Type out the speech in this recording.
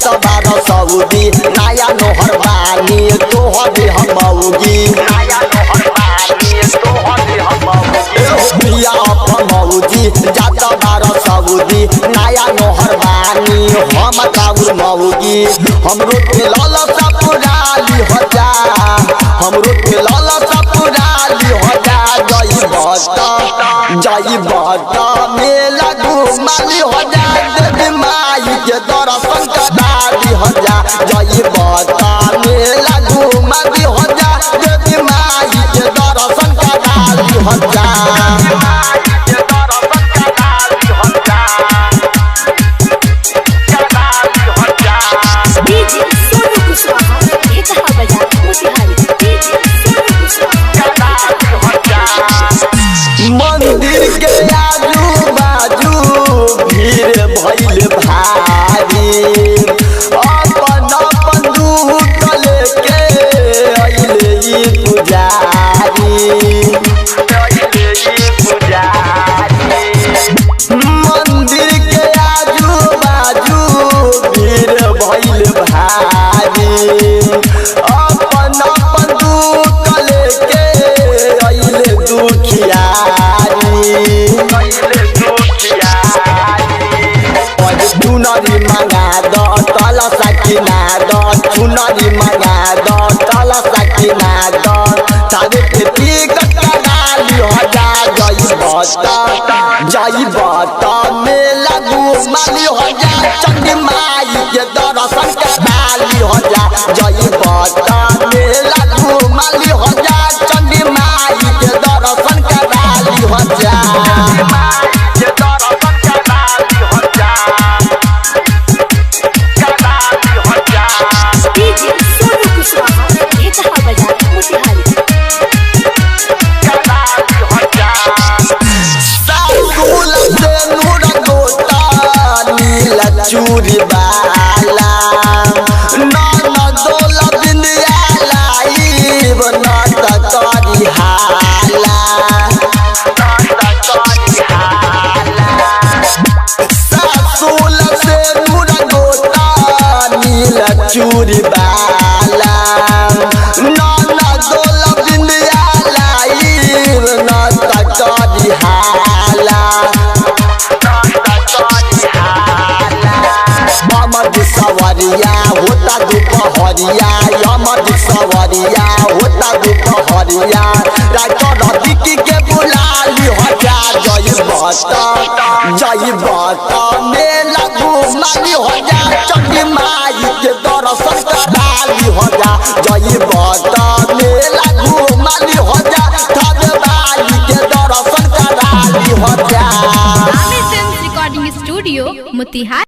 जात बार सऊदी नया नोहर बानी तोहर हम मौगी नया नोहर बानी तोहर हम मौगी पिया अपन मौजी जात बार सऊदी नया नोहर बानी हम काउर मौगी हमरो के लालसा पुराली हो जा हमरो के लालसा पुराली हो जा जई बता मेला घुमाली हो जा देवी माई के दर्शन कराली हो जा जई बता मेला घुमाली हो जा देवी माई के दर्शन कराली हो जा मंदिर के आजू बाजू भीड़ भइल भारी अपन अपन दूत लेके अइले ई पुजारी मंदिर के आजू बाजू भीड़ भइल भारी अपन अपन दूत लेके अइले दुखिया चुनरी मंगा दो तल सकिना दो चुनरी मंगा दो तल सकिना दो तारे के टिकट कटाली हो जा जई बता मेला घुमाली हो जा चंडी माई के दर्शन कराली हो जा जई बता मेला घुमाली हो जा चंडी माई के दर्शन कराली हो जा चूरी बाला ना दोला बिंदिया लाइब ना तकरी हाला सासुल से नूर गोता नील चूरी बाला ना दोला बिंदिया लाइब ना तकरी हाला सवरिया होता दुपहरिया यमद सवरिया होता दुपहरिया राइटर दिक्की के बुलाली हो जा जई बता मेला घुमाली हो जा चंडी माई के दर्शन कराली हो जा जई बता मेला घुमाली हो जा थावे माई के दर्शन कराली हो जा रिकॉर्डिंग स्टूडियो मोतिहारी।